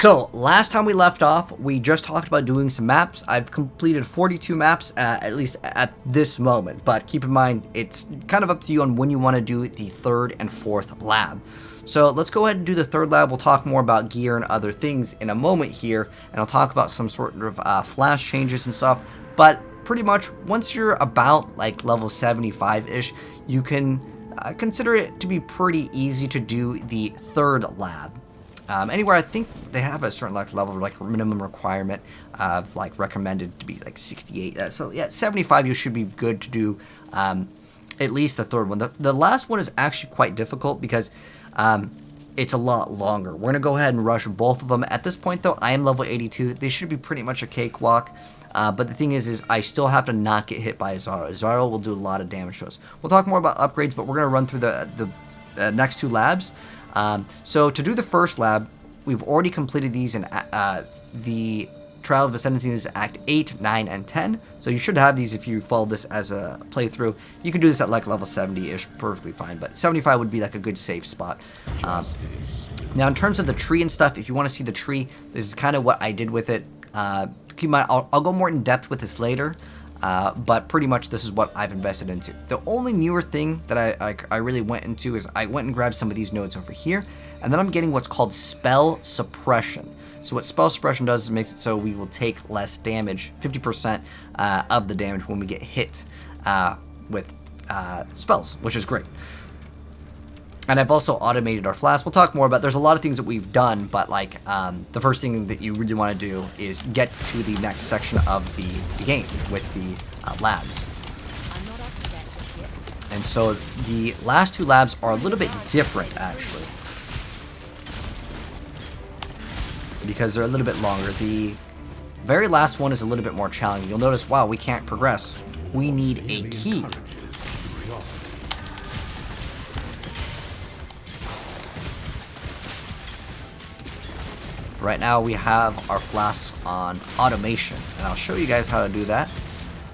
So, last time we left off, we just talked about doing some maps. I've completed 42 maps, at least at this moment. But keep in mind, it's kind of up to you on when you want to do the third and fourth lab. So, let's go ahead and do the third lab. We'll talk more about gear and other things in a moment here. And I'll talk about some sort of flash changes and stuff. But pretty much, once you're about like level 75-ish, you can consider it to be pretty easy to do the third lab. Anywhere I think they have a certain level, like minimum requirement of like recommended to be like 68. So yeah, 75 you should be good to do at least the third one. The last one is actually quite difficult because it's a lot longer. We're gonna go ahead and rush both of them. At this point though, I am level 82. They should be pretty much a cakewalk. But the thing is I still have to not get hit by Exile. Exile will do a lot of damage to us. We'll talk more about upgrades, but we're gonna run through the next two labs. So to do the first lab, we've already completed these in the Trial of Ascendancy is Act 8, 9, and 10. So you should have these if you follow this as a playthrough. You can do this at like level 70-ish, perfectly fine. But 75 would be like a good safe spot. Now in terms of the tree and stuff, if you want to see the tree, this is kind of what I did with it. Keep in mind, I'll go more in depth with this later. But pretty much this is what I've invested into. The only newer thing that I really went into is I went and grabbed some of these nodes over here, and then I'm getting what's called spell suppression. So what spell suppression does is makes it so we will take less damage, 50% of the damage when we get hit with spells, which is great. And I've also automated our flask. We'll talk more about. There's a lot of things that we've done, but like the first thing that you really want to do is get to the next section of the game with the labs. And so the last two labs are a little bit different actually, because they're a little bit longer. The very last one is a little bit more challenging. You'll notice, wow, we can't progress. We need a key. Right now we have our flasks on automation, and I'll show you guys how to do that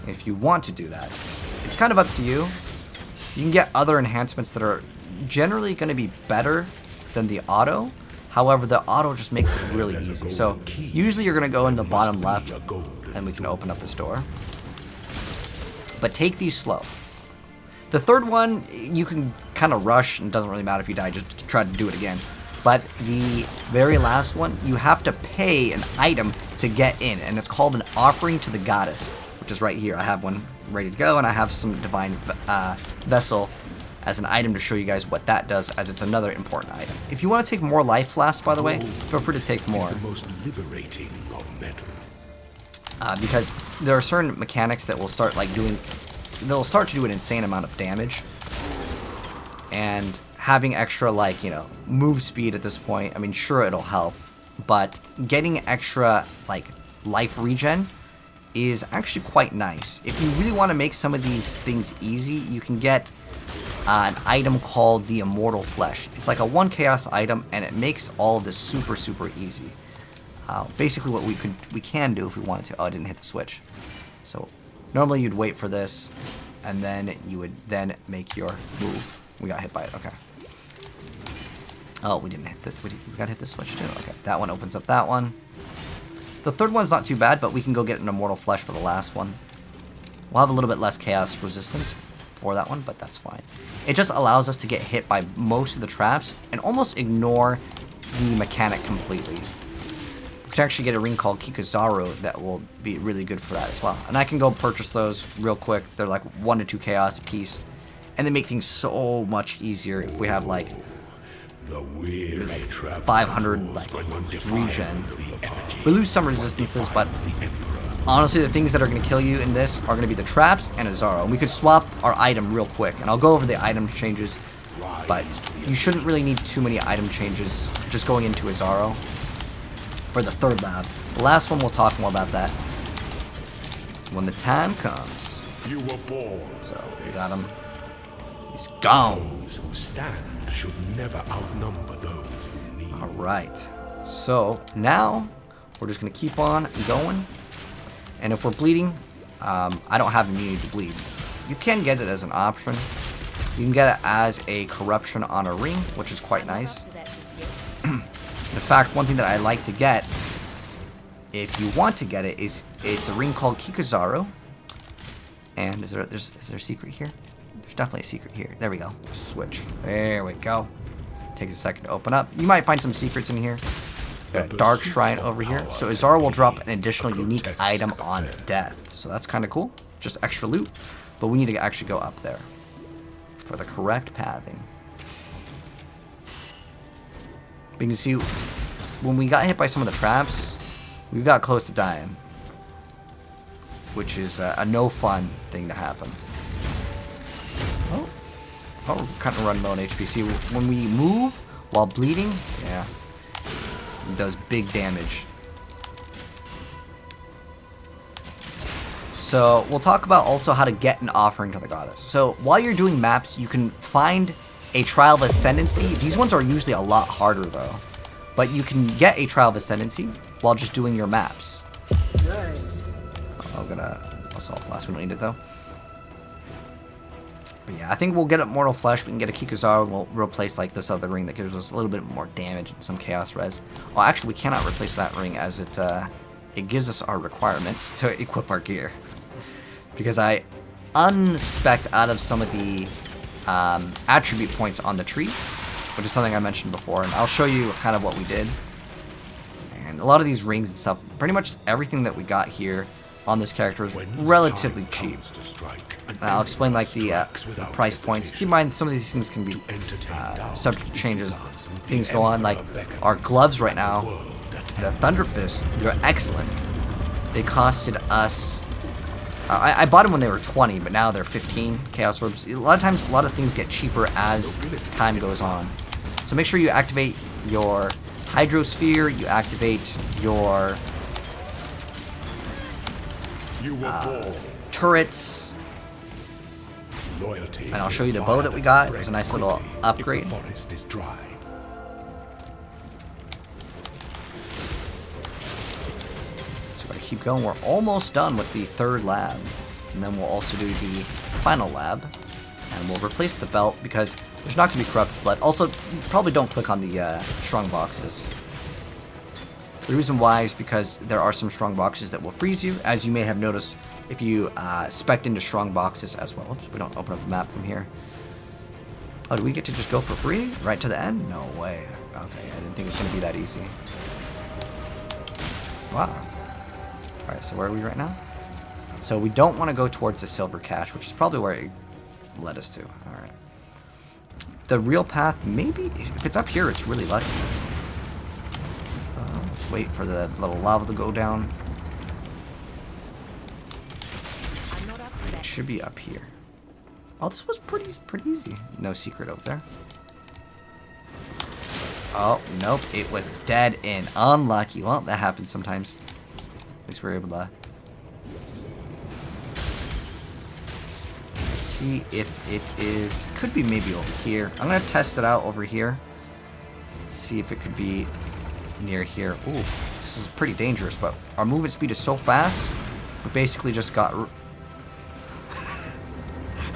if you want to do that. It's kind of up to you. You can get other enhancements that are generally going to be better than the auto. However, the auto just makes it really easy. So usually you're going to go in the bottom left and we can open up this door. But take these slow. The third one, you can kind of rush, and it doesn't really matter if you die, just try to do it again. But the very last one, you have to pay an item to get in, and it's called an offering to the goddess, which is right here. I have one ready to go, and I have some divine vessel as an item to show you guys what that does, as it's another important item. If you want to take more life flasks, by the way, feel free to take more. The most liberating of metal. Because there are certain mechanics that will start like they'll start to do an insane amount of damage, and having extra, like, you know, move speed at this point, I mean, sure, it'll help, but getting extra, like, life regen is actually quite nice. If you really want to make some of these things easy, you can get an item called the Immortal Flesh. It's like a 1 chaos item, and it makes all of this super, super easy. Basically what we can do if we wanted to. Oh, I didn't hit the switch. So, normally you'd wait for this, and then you would then make your move. We got hit by it, okay. Oh, we didn't hit we got to hit the switch too. Okay, that one opens up that one. The third one's not too bad, but we can go get an Immortal Flesh for the last one. We'll have a little bit less chaos resistance for that one, but that's fine. It just allows us to get hit by most of the traps and almost ignore the mechanic completely. We can actually get a ring called Kikuzaru that will be really good for that as well. And I can go purchase those real quick. They're like 1 to 2 chaos a piece, and they make things so much easier if we have like 500 like regen. We lose some resistances, but honestly the things that are going to kill you in this are going to be the traps and Azaro. And we could swap our item real quick, and I'll go over the item changes, but you shouldn't really need too many item changes just going into Azaro for the third lab. The last one, we'll talk more about that when the time comes. You were born. So we got him. He's gone. Those who stand should never outnumber those who need. Alright, so now we're just going to keep on going, and if we're bleeding, I don't have immunity to bleed. You can get it as an option. You can get it as a corruption on a ring, which is quite nice. In fact, one thing that I like to get, if you want to get it, is it's a ring called Kikuzaru. And is there a secret here? There's definitely a secret here. There we go. Switch. There we go. Takes a second to open up. You might find some secrets in here. A dark shrine over here. So Izara will drop an additional unique item on death. So that's kind of cool. Just extra loot. But we need to actually go up there for the correct pathing. But you can see when we got hit by some of the traps, we got close to dying, which is a no fun thing to happen. Oh, we're kind of running low on HP. See, when we move while bleeding, yeah, it does big damage. So we'll talk about also how to get an offering to the goddess. So while you're doing maps, you can find a Trial of Ascendancy. These ones are usually a lot harder though, but you can get a Trial of Ascendancy while just doing your maps. Nice. I'm gonna Assault Flask, we don't need it though. But yeah, I think we'll get a Mortal Flesh, we can get a Kikuzaru, and we'll replace like this other ring that gives us a little bit more damage and some Chaos Res. Oh, actually we cannot replace that ring as it gives us our requirements to equip our gear. Because I unspec'd out of some of the attribute points on the tree, which is something I mentioned before, and I'll show you kind of what we did. And a lot of these rings and stuff, pretty much everything that we got here on this character is relatively cheap. And I'll explain like the price points. Keep in mind some of these things can be subject to changes. Things go on, like our gloves right now, the Thunder Fist, they're excellent. They costed us... I bought them when they were 20, but now they're 15 Chaos Orbs. A lot of times, a lot of things get cheaper as time goes on. So make sure you activate your Hydrosphere, you activate your turrets. And I'll show you the bow that we got. It was a nice little upgrade. Keep going. We're almost done with the third lab, and then we'll also do the final lab, and we'll replace the belt because there's not going to be corrupted blood. Also, probably don't click on the strong boxes. The reason why is because there are some strong boxes that will freeze you, as you may have noticed if you spec'd into strong boxes as well. Oops, we don't open up the map from here. Oh, do we get to just go for free right to the end? No way. Okay, I didn't think it was going to be that easy. Wow. Alright, so where are we right now? So we don't want to go towards the silver cache, which is probably where it led us to. Alright. The real path, maybe, if it's up here, it's really lucky. Let's wait for the little lava to go down. It should be up here. Oh, this was pretty easy. No secret over there. Oh, nope, it was dead and unlucky. Well, that happens sometimes. At least we're able to see if it is. Could be maybe over here. I'm gonna test it out over here. See if it could be near here. Ooh, this is pretty dangerous, but our movement speed is so fast. We basically just got.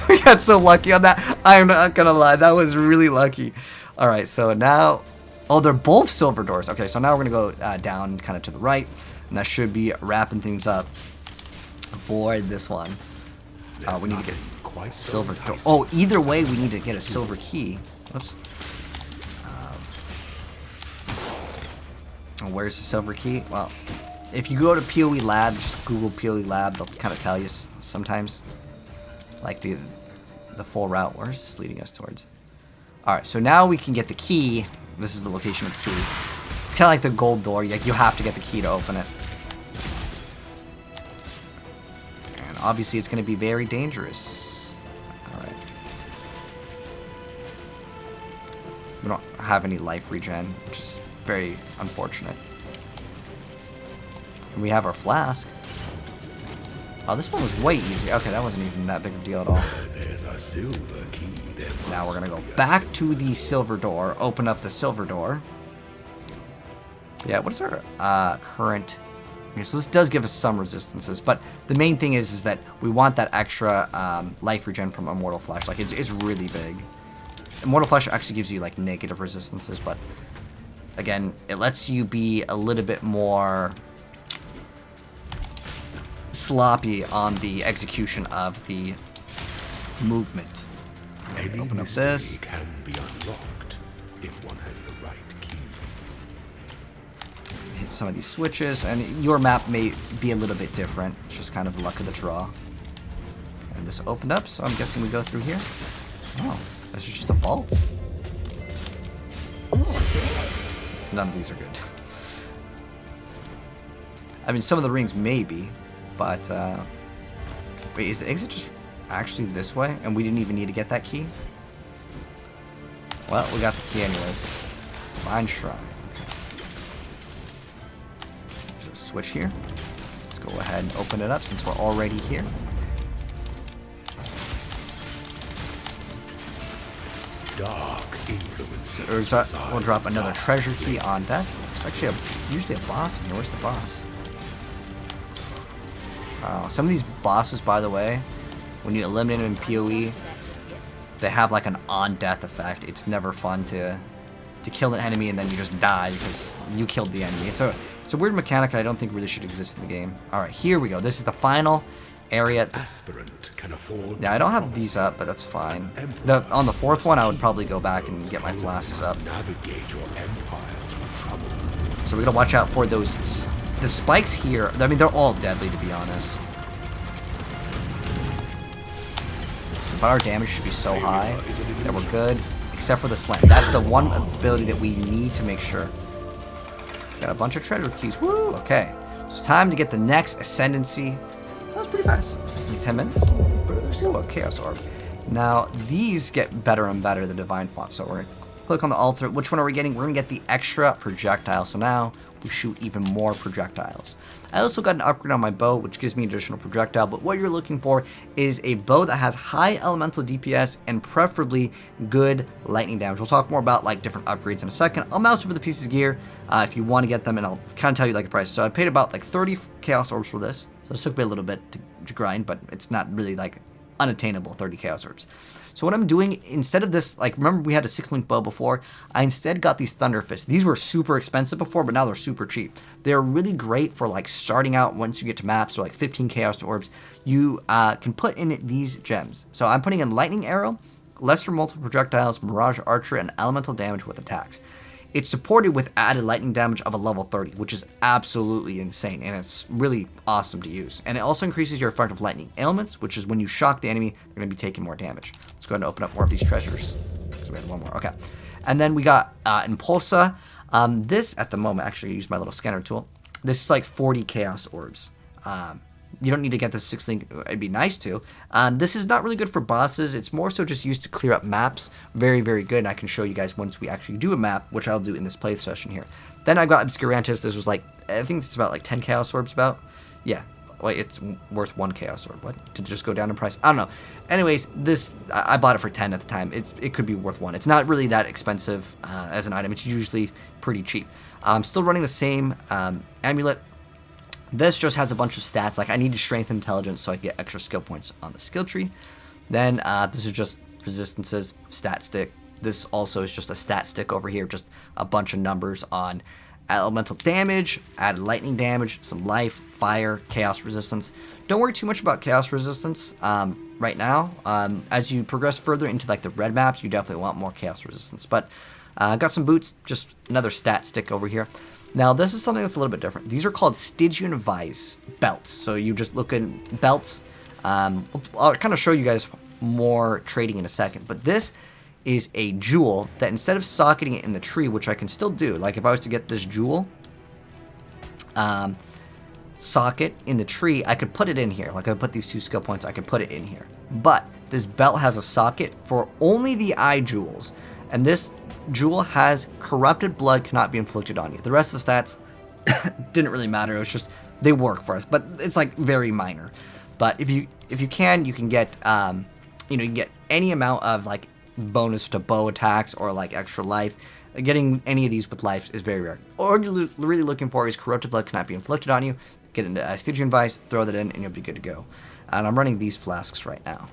We got so lucky on that. I'm not gonna lie, that was really lucky. All right, so now, oh, they're both silver doors. Okay, so now we're gonna go down, kind of to the right. And that should be wrapping things up for this one. We need to get silver door. Oh, either way, we need to get a silver key. Whoops. Where's the silver key? Well, if you go to PoE Lab, just Google PoE Lab, it'll kind of tell you sometimes. Like the full route. Where's this leading us towards? Alright, so now we can get the key. This is the location of the key. It's kind of like the gold door. Like, you have to get the key to open it. And obviously it's going to be very dangerous. Alright. We don't have any life regen, which is very unfortunate. And we have our flask. Oh, this one was way easy. Okay, that wasn't even that big of a deal at all. There's a silver key. Now we're going to go back to the silver door. Open up the silver door. Yeah, what is our current... Okay, so this does give us some resistances, but the main thing is that we want that extra life regen from Immortal Flesh. Like, it's really big. Immortal Flesh actually gives you, like, negative resistances, but Again, it lets you be a little bit more sloppy on the execution of the movement. Any Open up this. mystery can be unlocked if one has the right key. Hit some of these switches, and your map may be a little bit different. It's just kind of the luck of the draw. And this opened up, so I'm guessing we go through here. Oh, this is just a vault. None of these are good. I mean, some of the rings maybe, but wait, is the exit just actually this way? And we didn't even need to get that key? Well, we got the key anyways. Divine Shrine. Okay. There's a switch here. Let's go ahead and open it up since we're already here. Dark influences. We'll drop another treasure key on that. It's actually usually a boss in here. Where's the boss? Some of these bosses, by the way, when you eliminate them in PoE, they have like an on-death effect. It's never fun to kill an enemy and then you just die because you killed the enemy. It's a weird mechanic I don't think really should exist in the game. All right, here we go. This is the final area. Aspirant can afford. Yeah, I don't have these up, but that's fine. On the fourth one, I would probably go back and get my flasks up. Navigate your empire through trouble. So we gotta watch out for those. The spikes here, I mean, they're all deadly to be honest. But our damage should be so high that we're good, except for the slam. That's the one ability that we need to make sure. Got a bunch of treasure keys. Woo! Okay. So it's time to get the next ascendancy. So that's pretty fast. Like 10 minutes. Ooh, a chaos orb. Now, these get better and better, the divine font. So we're going to click on the altar. Which one are we getting? We're going to get the extra projectile. So now we shoot even more projectiles. I also got an upgrade on my bow, which gives me additional projectile, but what you're looking for is a bow that has high elemental DPS and preferably good lightning damage. We'll talk more about like different upgrades in a second. I'll mouse over the pieces of gear if you want to get them, and I'll kind of tell you like the price. So I paid about like 30 chaos orbs for this. So it took me a little bit to grind, but it's not really like unattainable 30 chaos orbs. So what I'm doing, instead of this, like, remember we had a 6-link bow before? I instead got these Thunder Fists. These were super expensive before, but now they're super cheap. They're really great for, like, starting out once you get to maps, or, like, 15 Chaos Orbs. You can put in these gems. So I'm putting in Lightning Arrow, Lesser Multiple Projectiles, Mirage Archer, and Elemental Damage with attacks. It's supported with added lightning damage of a level 30, which is absolutely insane, and it's really awesome to use. And it also increases your effective lightning ailments, which is when you shock the enemy, they're going to be taking more damage. Let's go ahead and open up more of these treasures, because we had one more. Okay. And then we got Impulsa. This, at the moment, actually, I used my little scanner tool. This is like 40 Chaos Orbs. You don't need to get this 6-link. It'd be nice to. This is not really good for bosses. It's more so just used to clear up maps. Very, very good. And I can show you guys once we actually do a map, which I'll do in this play session here. Then I got Obscurantis. This was like, I think it's about like 10 Chaos Orbs about. Yeah. Wait, it's worth 1 Chaos Orb. What? Did it just go down in price? I don't know. Anyways, this, I bought it for 10 at the time. It could be worth 1. It's not really that expensive as an item. It's usually pretty cheap. I'm still running the same amulet. This just has a bunch of stats, like I need to strengthen intelligence so I can get extra skill points on the skill tree. Then this is just resistances, stat stick. This also is just a stat stick over here, just a bunch of numbers on elemental damage, added lightning damage, some life, fire, chaos resistance. Don't worry too much about chaos resistance right now. As you progress further into like the red maps, you definitely want more chaos resistance. But I got some boots, just another stat stick over here. Now, this is something that's a little bit different. These are called Stygian Vice belts. So you just look in belts. I'll kind of show you guys more trading in a second. But this is a jewel that instead of socketing it in the tree, which I can still do, like if I was to get this jewel, socket in the tree, I could put it in here. Like I put these 2 skill points, I could put it in here. But this belt has a socket for only the eye jewels. And this jewel has corrupted blood cannot be inflicted on you. The rest of the stats didn't really matter. It was just they work for us, but it's like very minor. But if you can get you can get any amount of like bonus to bow attacks or like extra life. Getting any of these with life is very rare. All you're really looking for is corrupted blood cannot be inflicted on you. Get into Stygian Vice, throw that in, and you'll be good to go. And I'm running these flasks right now.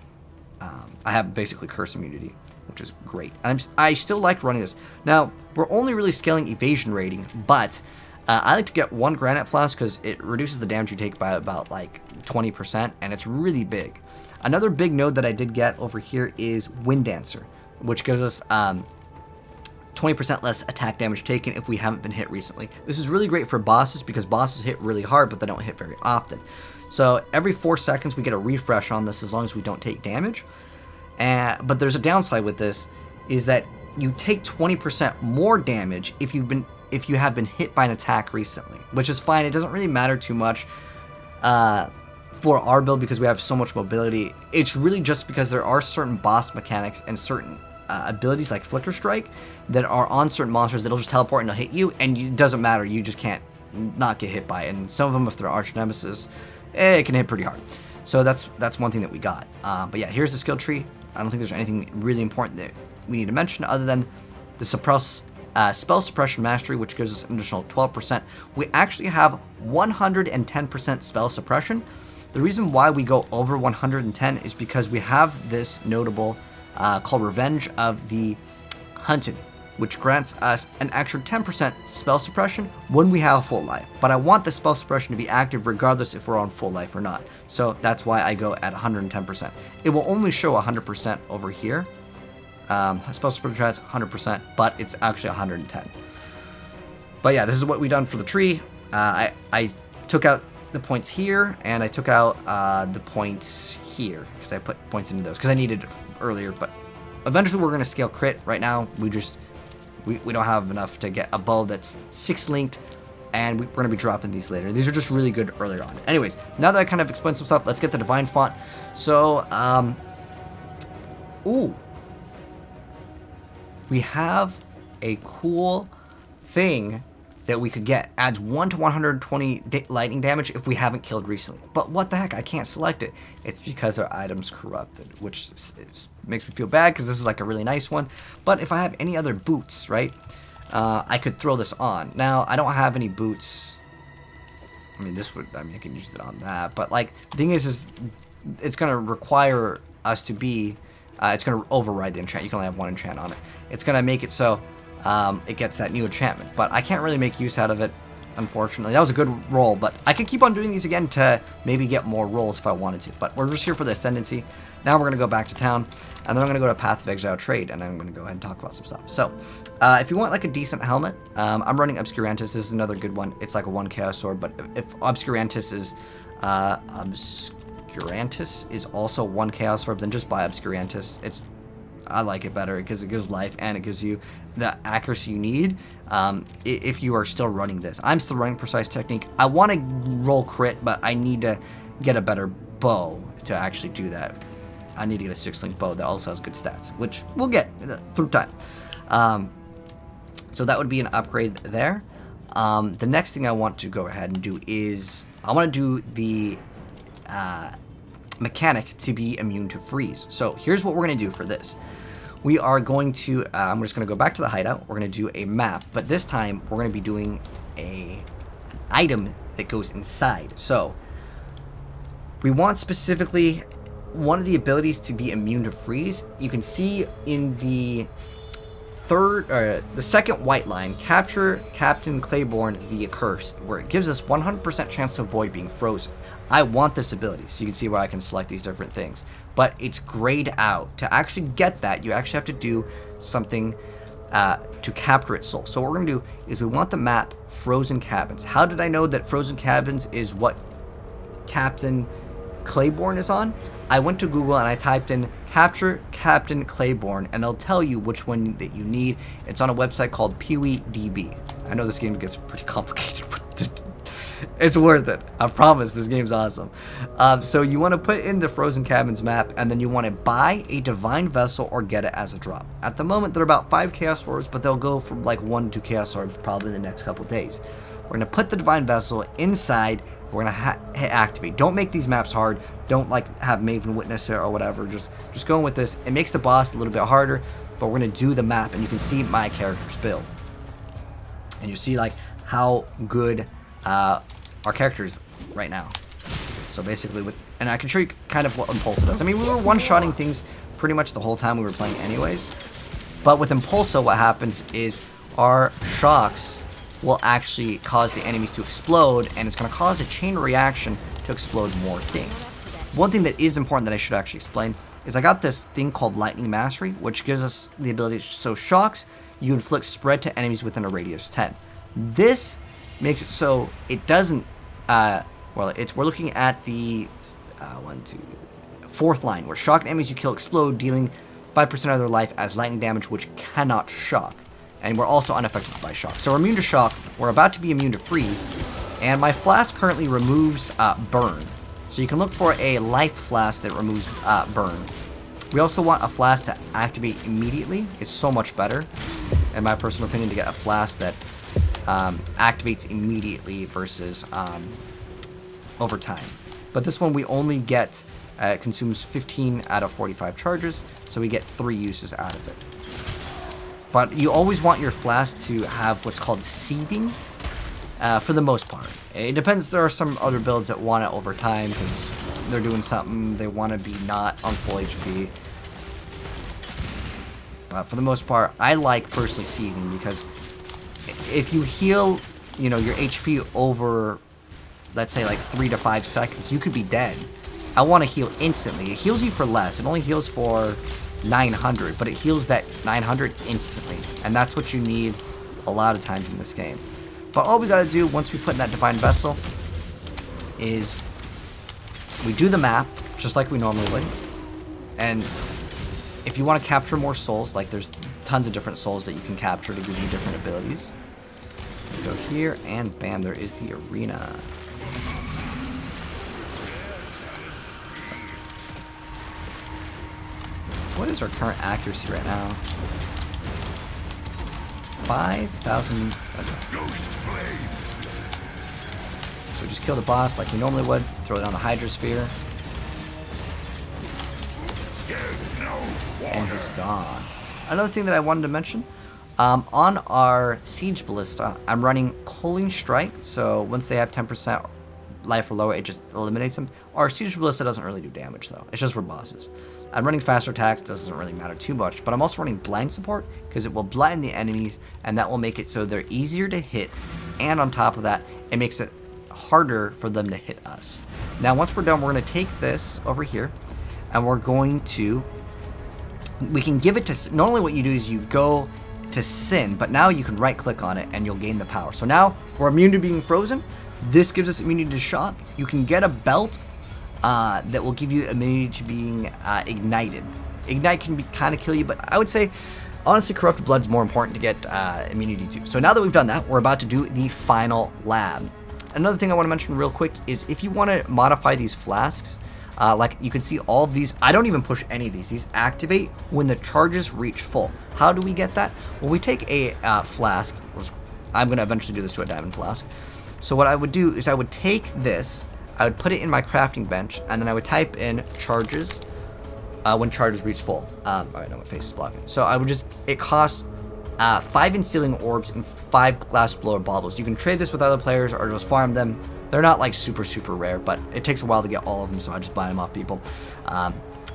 I have basically curse immunity. which is great. And I still like running this. Now, we're only really scaling evasion rating, but I like to get 1 granite flask because it reduces the damage you take by about like 20%, and it's really big. Another big node that I did get over here is Wind Dancer, which gives us 20% less attack damage taken if we haven't been hit recently. This is really great for bosses because bosses hit really hard, but they don't hit very often. So every 4 seconds we get a refresh on this as long as we don't take damage. But there's a downside with this, is that you take 20% more damage if you have been hit by an attack recently, which is fine. It doesn't really matter too much for our build because we have so much mobility. It's really just because there are certain boss mechanics and certain abilities like Flicker Strike that are on certain monsters that'll just teleport and they'll hit you, and it doesn't matter. You just can't not get hit by it. And some of them, if they're arch nemesis, it can hit pretty hard. So that's one thing that we got. But yeah, here's the skill tree. I don't think there's anything really important that we need to mention other than the spell suppression mastery, which gives us an additional 12%. We actually have 110% spell suppression. The reason why we go over 110 is because we have this notable called Revenge of the Hunted, which grants us an extra 10% spell suppression when we have full life. But I want the spell suppression to be active regardless if we're on full life or not. So that's why I go at 110%. It will only show 100% over here. Spell suppression is 100%, but it's actually 110. But yeah, this is what we've done for the tree. I took out the points here, and I took out the points here because I put points into those because I needed it earlier. But eventually we're going to scale crit. Right now we don't have enough to get a bow that's 6 linked, and we're going to be dropping these later. These are just really good earlier on. Anyways, now that I kind of explained some stuff, let's get the divine font. So we have a cool thing that we could get. Adds 1 to 120 lightning damage if we haven't killed recently. But what the heck? I can't select it. It's because our item's corrupted, which makes me feel bad because this is like a really nice one. But if I have any other boots, right, I could throw this on. Now, I don't have any boots. I mean, I can use it on that. But like, the thing is it's going to require us to be, it's going to override the enchant. You can only have 1 enchant on it. It's going to make it so it gets that new enchantment, but I can't really make use out of it, unfortunately. That was a good roll, but I could keep on doing these again to maybe get more rolls if I wanted to, but we're just here for the Ascendancy. Now we're going to go back to town, and then I'm going to go to Path of Exile trade, and I'm going to go ahead and talk about some stuff. So, if you want like a decent helmet, I'm running Obscurantis. This is another good one. It's like a 1 Chaos Sword, but if Obscurantis is also 1 Chaos Sword, then just buy Obscurantis. I like it better because it gives life and it gives you the accuracy you need if you are still running this. I'm still running Precise Technique. I want to roll crit, but I need to get a better bow to actually do that. I need to get a 6-link bow that also has good stats, which we'll get through time. So that would be an upgrade there. The next thing I want to go ahead and do is I want to do the mechanic to be immune to freeze. So here's what we're going to do for this. We are going to, I'm just going to go back to the hideout. We're going to do a map, but this time we're going to be doing an item that goes inside. So we want specifically one of the abilities to be immune to freeze. You can see in the second white line, capture Captain Claiborne the Accursed, where it gives us 100% chance to avoid being frozen. I want this ability, so you can see where I can select these different things. But it's grayed out. To actually get that, you actually have to do something to capture its soul. So what we're going to do is we want the map Frozen Cabins. How did I know that Frozen Cabins is what Captain Claiborne is on? I went to Google and I typed in capture Captain Claiborne, and it'll tell you which one that you need. It's on a website called PoE. I know this game gets pretty complicated, but it's worth it. I promise, this game's awesome. So you want to put in the Frozen Cabins map, and then you want to buy a Divine Vessel or get it as a drop. At the moment, they're about 5 Chaos Orbs, but they'll go from like 1 to 2 Chaos Orbs probably in the next couple days. We're going to put the Divine Vessel inside. We're going to hit activate. Don't make these maps hard. Don't like have Maven witness it or whatever. Just going with this. It makes the boss a little bit harder, but we're going to do the map, and you can see my character's build. And you see like how good our characters right now. So basically and I can show you kind of what Impulse does. I mean, we were one-shotting things pretty much the whole time we were playing anyways. But with Impulso, what happens is our shocks will actually cause the enemies to explode, and it's going to cause a chain reaction to explode more things. One thing that is important that I should actually explain is I got this thing called Lightning Mastery, which gives us the ability to, so shocks, you inflict spread to enemies within a radius of 10. This makes it so it doesn't, we're looking at the, 4th line, where shocked enemies you kill explode, dealing 5% of their life as lightning damage, which cannot shock. And we're also unaffected by shock. So we're immune to shock, we're about to be immune to freeze, and my flask currently removes burn. So you can look for a life flask that removes burn. We also want a flask to activate immediately. It's so much better, in my personal opinion, to get a flask that activates immediately versus over time. But this one we only get, it consumes 15 out of 45 charges, so we get 3 uses out of it. But you always want your flask to have what's called seething, for the most part. It depends, there are some other builds that want it over time, because they're doing something, they want to be not on full HP. But for the most part, I like personally seething, because if you heal, you know, your HP over, let's say like 3 to 5 seconds, you could be dead. I want to heal instantly. It heals you for less. It only heals for 900, but it heals that 900 instantly, and that's what you need a lot of times in this game. But all we gotta do once we put in that Divine Vessel is we do the map just like we normally would, and if you want to capture more souls, like there's tons of different souls that you can capture to give you different abilities. You go here and bam, there is the arena. What is our current accuracy right now? 5,000. So just kill the boss like you normally would. Throw it on the Hydrosphere. And he's gone. Another thing that I wanted to mention, on our Siege Ballista, I'm running Culling Strike. So once they have 10% life or lower, it just eliminates them. Our Siege Ballista doesn't really do damage though. It's just for bosses. I'm running faster attacks, doesn't really matter too much, but I'm also running blind support because it will blind the enemies, and that will make it so they're easier to hit, and on top of that, it makes it harder for them to hit us. Now once we're done, we're going to take this over here, and we're going to, we can give it to, normally what you do is you go to Sin, but now you can right click on it and you'll gain the power. So now we're immune to being frozen. This gives us immunity to shock. You can get a belt that will give you immunity to being ignited. Ignite can kind of kill you, but I would say, honestly, Corrupted Blood's more important to get immunity to. So now that we've done that, we're about to do the final lab. Another thing I want to mention real quick is if you want to modify these flasks, like you can see all of these, I don't even push any of these. These activate when the charges reach full. How do we get that? Well, we take a flask. I'm going to eventually do this to a diamond flask. So what I would do is I would take this, I would put it in my crafting bench, and then I would type in charges when charges reach full. Alright, no, my face is blocking. So I would just, it costs 5 Instilling Orbs and 5 Glass Blower Baubles. You can trade this with other players or just farm them. They're not like super rare, but it takes a while to get all of them, so I just buy them off people.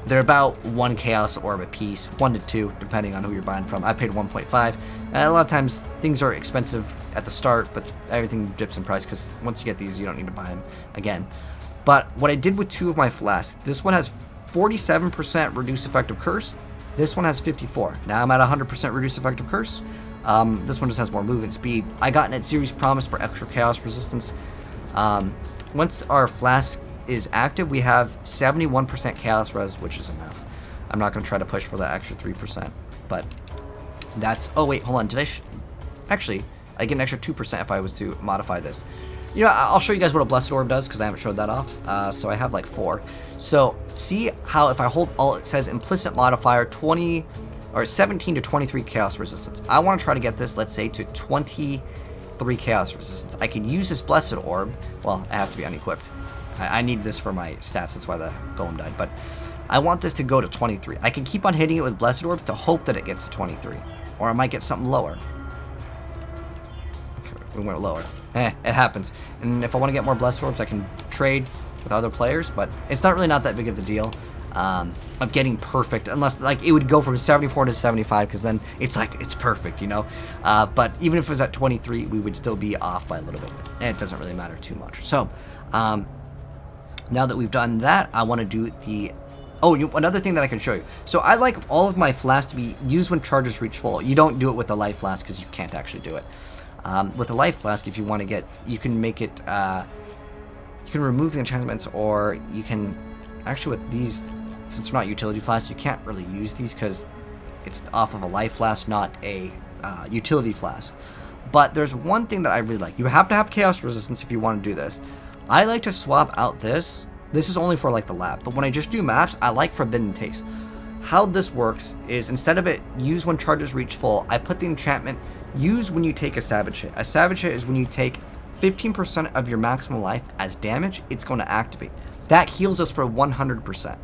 They're about 1 Chaos Orb a piece, 1 to 2, depending on who you're buying from. I paid 1.5. A lot of times things are expensive at the start, but everything dips in price because once you get these, you don't need to buy them again. But what I did with 2 of my flasks, this one has 47% reduced effective curse. This one has 54. Now I'm at 100% reduced effective curse. This one just has more movement speed. I got Net Series Promise for extra chaos resistance. Once our flask is active, we have 71% chaos res, which is enough. I'm not going to try to push for that extra 3%, but that's, oh wait, hold on, did I, actually, I get an extra 2% if I was to modify this. You know, I'll show you guys what a Blessed Orb does, because I haven't showed that off, so I have like 4. So, see how if I hold Alt, it says implicit modifier 20, or 17 to 23 chaos resistance. I want to try to get this, let's say, to 23 chaos resistance. I can use this Blessed Orb, well, it has to be unequipped. I need this for my stats, that's why the golem died, but I want this to go to 23. I can keep on hitting it with Blessed Orbs to hope that it gets to 23, or I might get something lower. Okay, we went lower. It happens. And if I want to get more Blessed Orbs, I can trade with other players, but it's not really not that big of a deal. of getting perfect, unless like it would go from 74 to 75, because then it's like it's perfect, you know. But even if it was at 23, we would still be off by a little bit, and it doesn't really matter too much. So now that we've done that, I want to do the another thing that I can show you. So I like all of my flasks to be used when charges reach full. You don't do it with the life flask because you can't actually do it. With the life flask, if you want to get, you can make it, you can remove the enchantments, or you can, actually with these, since they're not utility flasks, you can't really use these because it's off of a life flask, not a utility flask. But there's one thing that I really like. You have to have chaos resistance if you want to do this. I like to swap out this. This is only for like the lab, but when I just do maps, I like Forbidden Taste. How this works is, instead of it use when charges reach full, I put the enchantment use when you take a savage hit. A savage hit is when you take 15% of your maximum life as damage, it's going to activate. That heals us for 100%.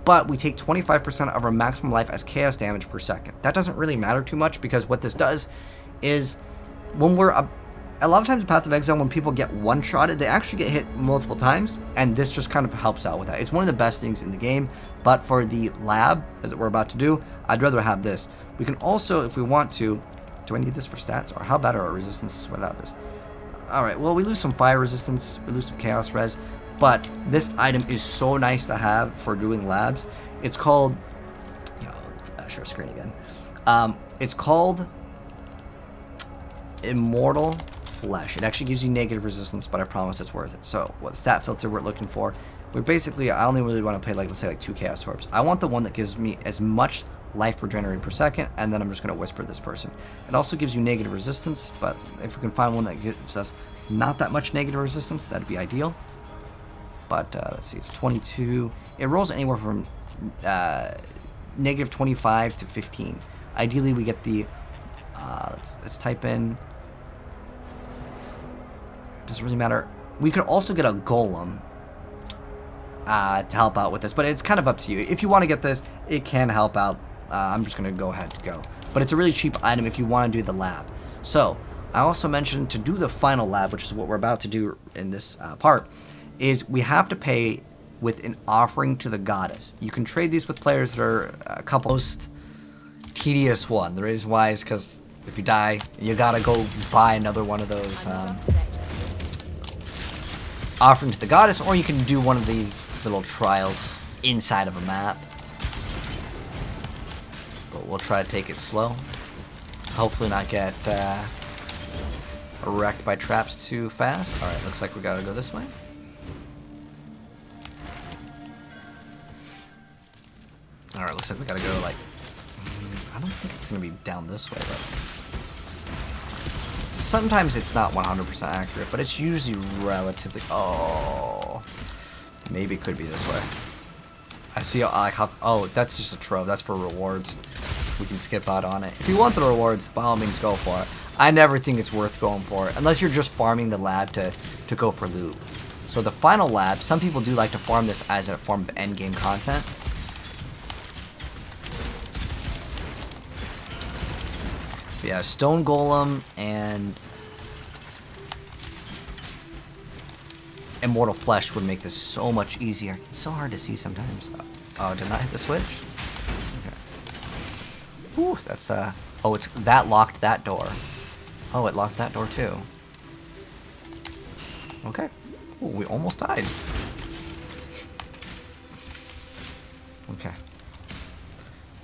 But we take 25% of our maximum life as chaos damage per second. That doesn't really matter too much, because what this does is, when we're a lot of times in Path of Exile, when people get one-shotted, they actually get hit multiple times, and this just kind of helps out with that. It's one of the best things in the game, but for the lab, as we're about to do, I'd rather have this. We can also, if we want to, do I need this for stats, or how bad are our resistances without this? Alright, well, we lose some fire resistance, we lose some chaos res, but this item is so nice to have for doing labs. It's called, share screen again. It's called Immortal Flesh. It actually gives you negative resistance, but I promise it's worth it. So what stat filter we're looking for? We're basically, I only really want to play, like, let's say like 2 chaos orbs. I want the one that gives me as much life regenerated per second, and then I'm just going to whisper this person. It also gives you negative resistance, but if we can find one that gives us not that much negative resistance, that'd be ideal. But let's see, it's 22. It rolls anywhere from negative 25 to 15. Ideally, we get the let's type in. Doesn't really matter. We could also get a golem to help out with this, but it's kind of up to you. If you want to get this, it can help out. I'm just going to go ahead to go. But it's a really cheap item if you want to do the lab. So I also mentioned, to do the final lab, which is what we're about to do in this part, is we have to pay with an offering to the goddess. You can trade these with players that are a couple. Most tedious one. The reason why is because if you die, you gotta go buy another one of those offering to the goddess, or you can do one of the little trials inside of a map. But we'll try to take it slow. Hopefully not get wrecked by traps too fast. Alright, looks like we gotta go this way. Alright, looks like we gotta go, like, I don't think it's gonna be down this way, but sometimes it's not 100% accurate, but it's usually relatively, maybe it could be this way. I see, that's just a trove, that's for rewards. We can skip out on it. If you want the rewards, by all means go for it. I never think it's worth going for it, unless you're just farming the lab to go for loot. So the final lab, some people do like to farm this as a form of endgame content. But yeah, Stone Golem and Immortal Flesh would make this so much easier. It's so hard to see sometimes. Oh, did not hit the switch? Okay. Whew, that's, it's, that locked that door. Oh, it locked that door too. Okay. Ooh, we almost died. Okay.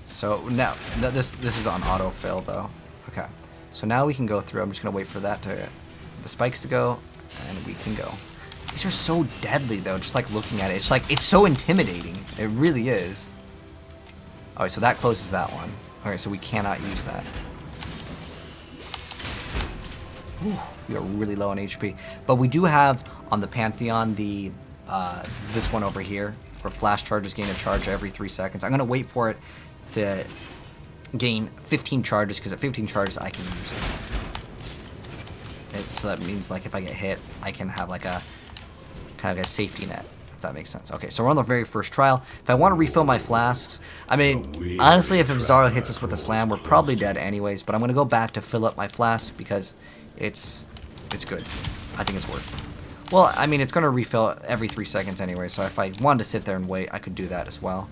So now, this is on autofill though. Okay. So now we can go through. I'm just gonna wait for that the spikes to go, and we can go. These are so deadly though, just like looking at it. It's like, it's so intimidating. It really is. Alright, so that closes that one. Okay, so we cannot use that. Ooh, we are really low on HP. But we do have on the Pantheon the this one over here, where flash charges gain a charge every 3 seconds. I'm gonna wait for it to gain 15 charges, because at 15 charges I can use it. So that means, like, if I get hit, I can have like a kind of a safety net, if that makes sense. Okay, so we're on the very first trial. If I want to refill my flasks, I mean, honestly, if Zaro hits us with a slam, we're probably dead anyways, but I'm gonna go back to fill up my flasks because it's good. I think it's worth it. Well, I mean, it's going to refill every 3 seconds anyway, so if I wanted to sit there and wait, I could do that as well.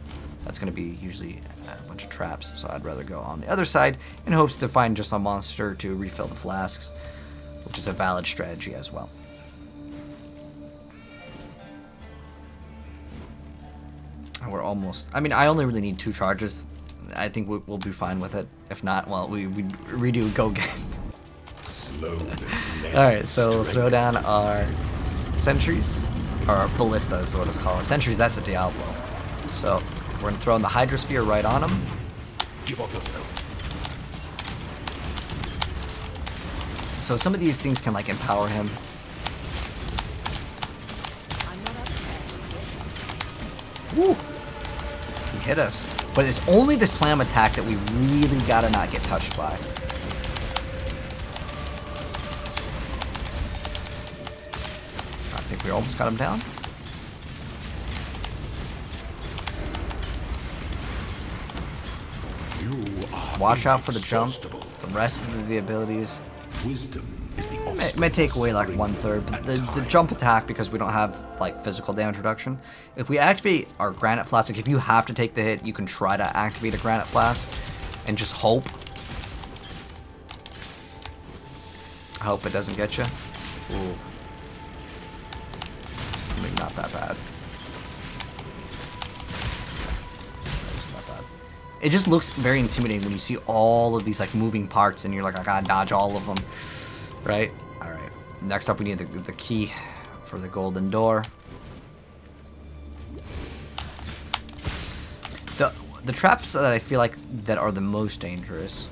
That's going to be usually a bunch of traps, so I'd rather go on the other side in hopes to find just a monster to refill the flasks, which is a valid strategy as well. And we're almost... I mean, I only really need 2 charges. I think we'll be fine with it. If not, well, we redo go again. Alright, so we'll throw down our sentries, or ballista is what it's called. Sentries, that's a Diablo. So we're gonna throw in the Hydrosphere right on him. Give up yourself. So some of these things can like empower him. Woo! He hit us. But it's only the slam attack that we really gotta not get touched by. I think we almost got him down. Watch out for the jump. The rest of the abilities. Wisdom is the It may take away like 1/3, but the jump attack, because we don't have like physical damage reduction. If we activate our Granite Flask, like if you have to take the hit, you can try to activate a Granite Flask and just hope. I hope it doesn't get you. Ooh. Maybe not that bad. It's not bad. It just looks very intimidating when you see all of these like moving parts and you're like, I gotta dodge all of them. Right? Alright. Next up we need the key for the golden door. The traps that I feel like that are the most dangerous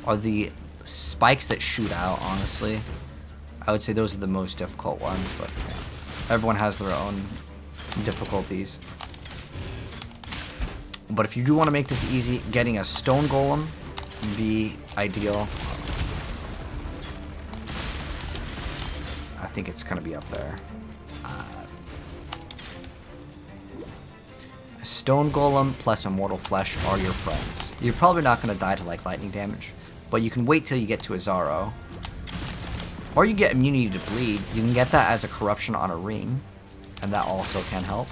are the spikes that shoot out, honestly. I would say those are the most difficult ones, but yeah. Everyone has their own difficulties. But if you do want to make this easy, getting a stone golem would be ideal. I think it's going to be up there. A stone golem plus immortal flesh are your friends. You're probably not going to die to like lightning damage, but you can wait till you get to a Zaro. Or you get immunity to bleed. You can get that as a corruption on a ring, and that also can help.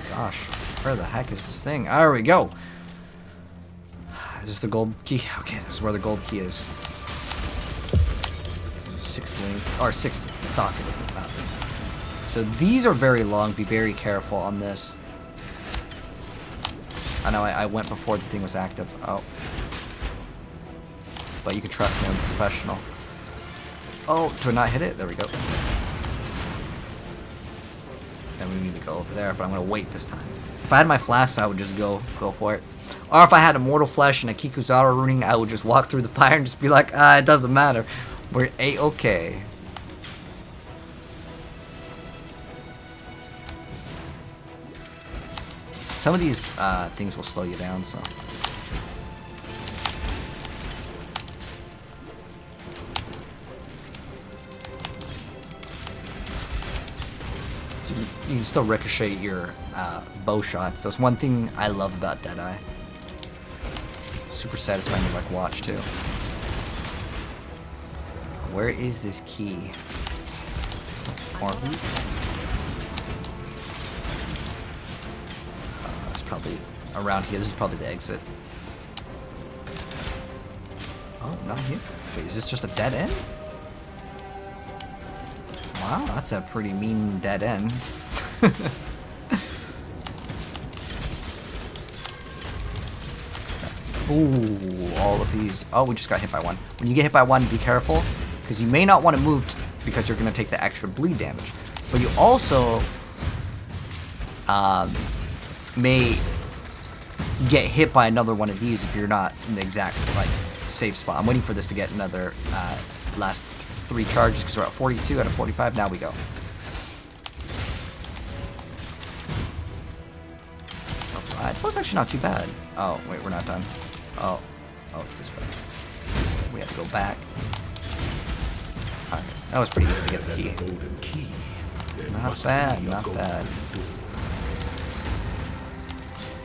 Gosh, where the heck is this thing? There we go. Is this the gold key? Okay, this is where the gold key is. 6 link or 6 socket. So these are very long. Be very careful on this. I know I went before the thing was active. Oh. But you can trust me, I'm a professional. Oh, do I not hit it? There we go. Then we need to go over there, but I'm gonna wait this time. If I had my flasks, I would just go for it. Or if I had Immortal Flesh and a Kikuzaro runing, I would just walk through the fire and just be like, it doesn't matter. We're A-okay. Some of these things will slow you down, so. You can still ricochet your bow shots. That's one thing I love about Deadeye. Super satisfying to like watch too. Where is this key? More of these? It's probably around here. This is probably the exit. Oh, not here. Wait, is this just a dead end? Wow, that's a pretty mean dead end. Ooh, all of these. Oh, we just got hit by one. When you get hit by one, be careful, because you may not want to move because you're going to take the extra bleed damage. But you also may get hit by another one of these if you're not in the exact like safe spot. I'm waiting for this to get another last 3 charges because we're at 42 out of 45. Now we go. Alright, that was actually not too bad. Oh, wait, we're not done. Oh, it's this way. We have to go back. Alright, that was pretty easy to get the key. Not bad, not bad.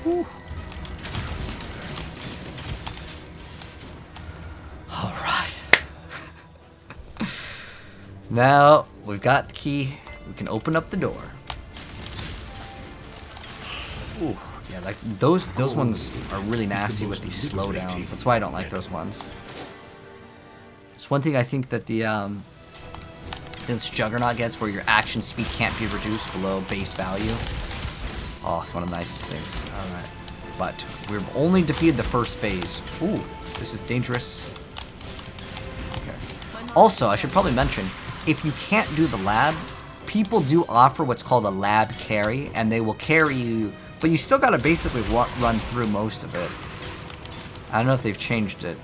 Whew. Alright. Now we've got the key. We can open up the door. Ooh, yeah, like those ones are really nasty with these slowdowns. That's why I don't like those ones. It's one thing I think that this Juggernaut gets, where your action speed can't be reduced below base value. Oh, it's one of the nicest things. All right, but we've only defeated the first phase. Ooh, this is dangerous. Okay. Also, I should probably mention, if you can't do the lab, people do offer what's called a lab carry, and they will carry you, but you still gotta basically run through most of it. I don't know if they've changed it,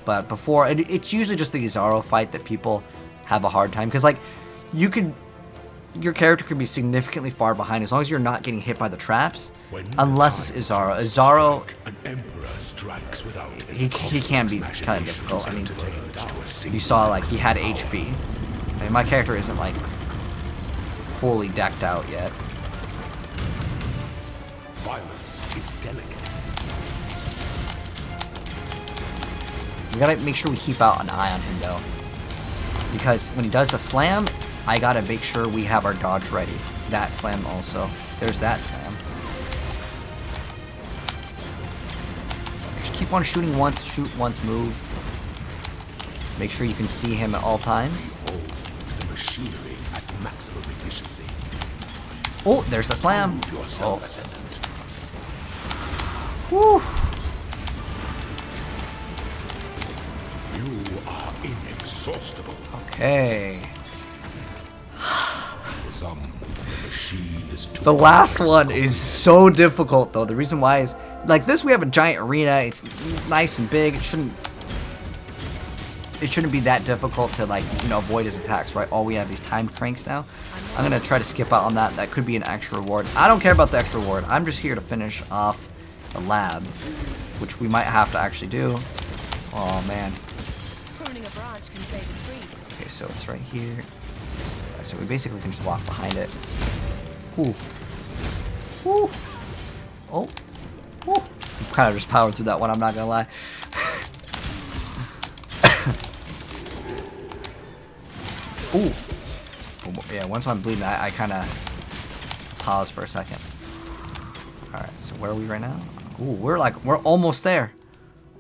but before, it's usually just the Izaro fight that people have a hard time, because like, your character could be significantly far behind as long as you're not getting hit by the traps, unless it's Izaro. Izaro, An emperor strikes without he can be kind of difficult. I mean, you saw like he had HP. I mean, my character isn't like fully decked out yet. Violence is delicate. We gotta make sure we keep out an eye on him though, because when he does the slam, I gotta make sure we have our dodge ready. That slam also. There's that slam. Just keep on shooting once, shoot once, move. Make sure you can see him at all times. Oh, the machinery at maximum efficiency. Oh, there's the slam. Prove yourself ascendant. Whew. You are inexhaustible. Okay. For some, the machine is too The last one is so difficult though. The reason why is, like this, we have a giant arena. It's nice and big. It shouldn't be that difficult to, like, you know, avoid his attacks, right? All we have these time cranks now. I'm gonna try to skip out on that. That could be an extra reward. I don't care about the extra reward. I'm just here to finish off the lab, which we might have to actually do. Oh man. Pruning a branch can save a tree. Okay, so it's right here. So we basically can just walk behind it. Ooh. Ooh. Oh. Ooh. I'm kind of just powered through that one, I'm not gonna lie. Ooh. Yeah, once I'm bleeding, I kind of pause for a second. Alright, so where are we right now? Ooh, we're almost there.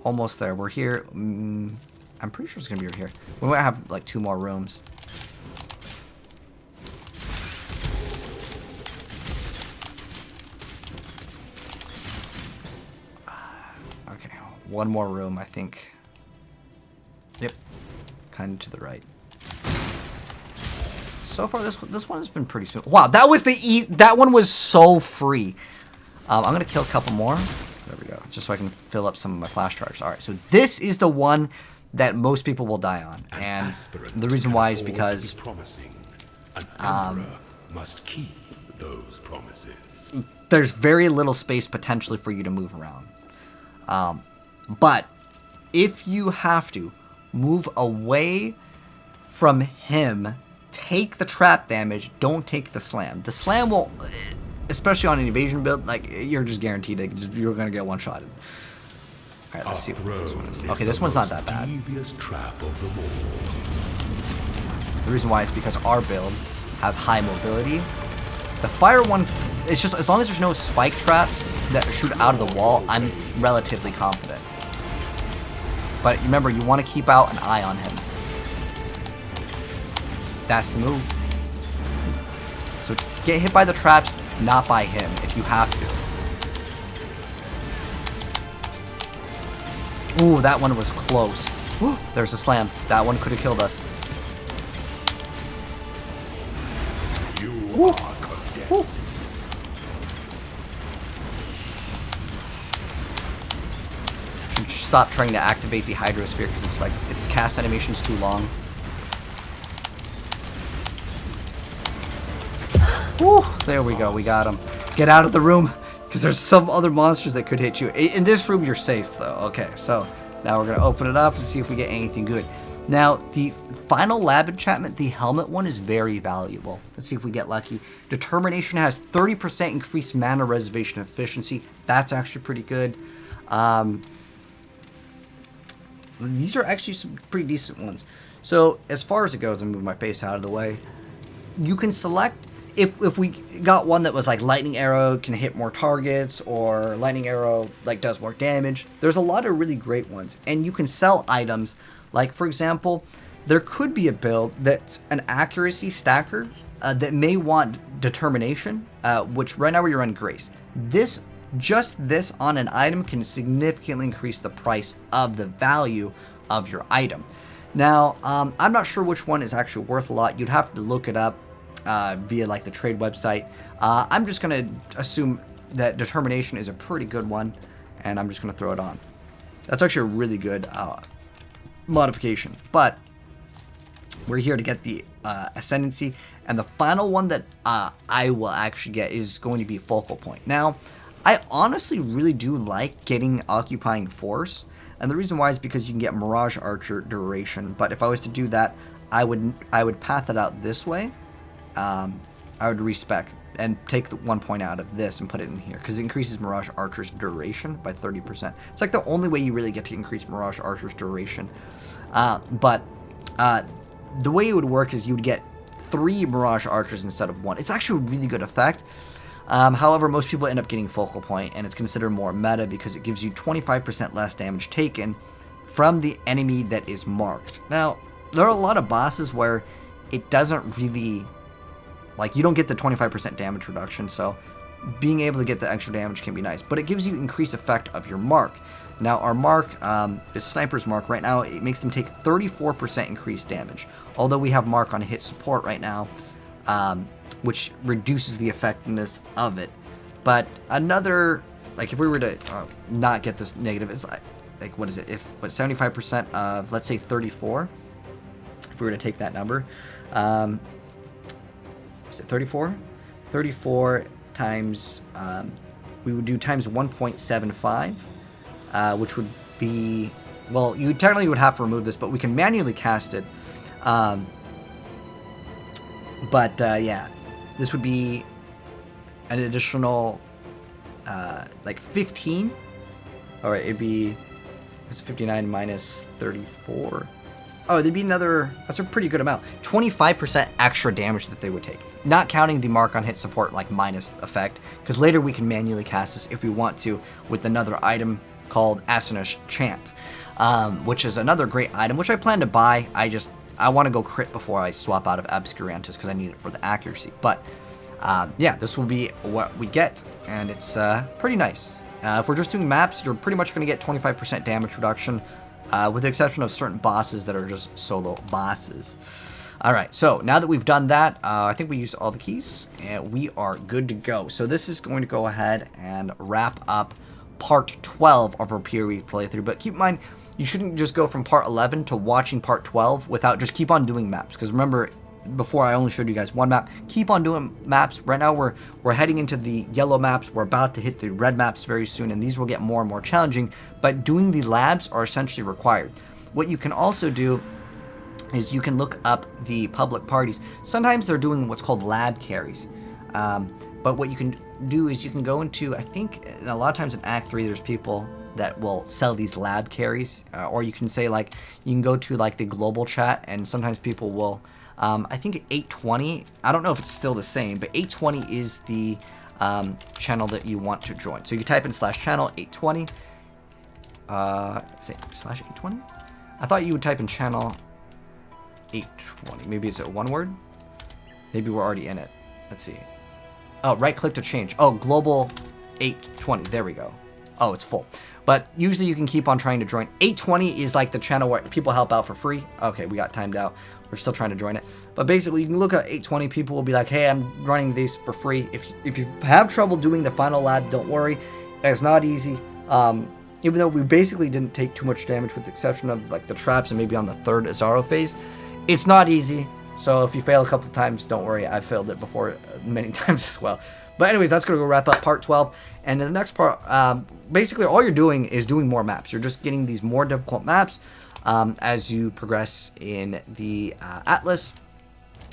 Almost there. We're here. I'm pretty sure it's gonna be right here. We might have like 2 more rooms. Okay, 1 more room, I think. Yep, kind of to the right. So far, this one has been pretty smooth. Wow, that was that one was so free. I'm gonna kill a couple more. There we go, just so I can fill up some of my flash charges. All right, so this is the one that most people will die on, and the reason why is because an emperor must keep those promises. There's very little space potentially for you to move around. But if you have to move away from him, take the trap damage, don't take the slam. The slam will, especially on an evasion build, like, you're just guaranteed you're gonna get one-shotted. Alright, let's see what this one is. Okay, this one's not that bad. Trap of them all. The reason why is because our build has high mobility. The fire one, it's just, as long as there's no spike traps that shoot out of the wall, I'm relatively confident. But remember, you want to keep out an eye on him. That's the move. So get hit by the traps, not by him, if you have to. Ooh, that one was close. There's a slam. That one could have killed us. You are condemned. Should stop trying to activate the Hydrosphere because it's like, its cast animation's too long. Woo, there we go, we got him. Get out of the room, because there's some other monsters that could hit you. In this room, you're safe, though. Okay, so now we're going to open it up and see if we get anything good. Now, the final lab enchantment, the helmet one, is very valuable. Let's see if we get lucky. Determination has 30% increased mana reservation efficiency. That's actually pretty good. these are actually some pretty decent ones. So as far as it goes, I'm moving my face out of the way. You can select, if we got one that was like lightning arrow can hit more targets, or lightning arrow like does more damage. There's a lot of really great ones, and you can sell items. Like for example, there could be a build that's an accuracy stacker that may want determination, which right now we run grace. Just this on an item can significantly increase the price of the value of your item. Now, I'm not sure which one is actually worth a lot. You'd have to look it up via like the trade website. I'm just going to assume that determination is a pretty good one, and I'm just going to throw it on. That's actually a really good modification. But we're here to get the ascendancy, and the final one that I will actually get is going to be focal point. Now, I honestly really do like getting occupying force, and the reason why is because you can get Mirage Archer duration. But if I was to do that, I would path it out this way. I would respec and take the 1 point out of this and put it in here, because it increases Mirage Archer's duration by 30%. It's like the only way you really get to increase Mirage Archer's duration. But the way it would work is you would get 3 Mirage Archers instead of 1. It's actually a really good effect. However, most people end up getting focal point, and it's considered more meta because it gives you 25% less damage taken from the enemy that is marked. Now, there are a lot of bosses where it doesn't really, like, you don't get the 25% damage reduction, so being able to get the extra damage can be nice, but it gives you increased effect of your mark. Now, our mark is Sniper's Mark. Right now, it makes them take 34% increased damage, although we have mark on hit support right now, which reduces the effectiveness of it. But another, like, if we were to not get this negative, it's like what is it? If 75% of, let's say 34, if we were to take that number, is it 34? 34 times, we would do times 1.75, which would be, well, you technically would have to remove this, but we can manually cast it. Yeah, this would be an additional, like 15. All right, it'd be, it's 59 minus 34. Oh, there'd be another, that's a pretty good amount. 25% extra damage that they would take. Not counting the mark on hit support, like, minus effect, because later we can manually cast this if we want to with another item called Asinish Chant, which is another great item, which I plan to buy. I want to go crit before I swap out of Obscurantis because I need it for the accuracy. But yeah, this will be what we get, and it's pretty nice. If we're just doing maps, you're pretty much going to get 25% damage reduction, with the exception of certain bosses that are just solo bosses. Alright, so now that we've done that, I think we used all the keys, and we are good to go. So this is going to go ahead and wrap up part 12 of our PoE playthrough, but keep in mind, you shouldn't just go from part 11 to watching part 12 without just keep on doing maps, because remember, before I only showed you guys one map. Keep on doing maps. Right now we're heading into the yellow maps. We're about to hit the red maps very soon, and these will get more and more challenging, but doing the labs are essentially required. What you can also do is you can look up the public parties. Sometimes they're doing what's called lab carries, but what you can do is you can go into, I think, and a lot of times in Act 3 there's people that will sell these lab carries, or you can say, like, you can go to like the global chat, and sometimes people will, I think 820, I don't know if it's still the same, but 820 is the channel that you want to join. So you type in /channel 820, is it /820? I thought you would type in channel 820, maybe is it one word? Maybe we're already in it. Let's see. Oh, right click to change. Oh, global 820, there we go. Oh, it's full. But usually you can keep on trying to join. 820 is like the channel where people help out for free. Okay, we got timed out. We're still trying to join it. But basically, you can look at 820. People will be like, hey, I'm running these for free. If you have trouble doing the final lab, don't worry. It's not easy. Even though we basically didn't take too much damage with the exception of like the traps and maybe on the third Azaro phase. It's not easy. So if you fail a couple of times, don't worry. I've failed it before many times as well. But anyways, that's going to go wrap up part 12. And in the next part, basically all you're doing is doing more maps. You're just getting these more difficult maps as you progress in the Atlas.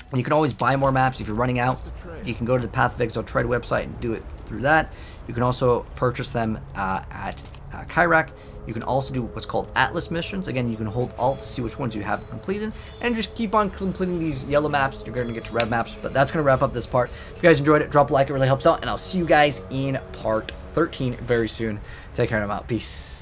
And you can always buy more maps if you're running out. You can go to the Path of Exile Trade website and do it through that. You can also purchase them at Kyrak. You can also do what's called Atlas missions. Again, you can hold Alt to see which ones you have completed, and just keep on completing these yellow maps. You're going to get to red maps, but that's going to wrap up this part. If you guys enjoyed it, drop a like. It really helps out, and I'll see you guys in part 13 very soon. Take care, and I'm out. Peace.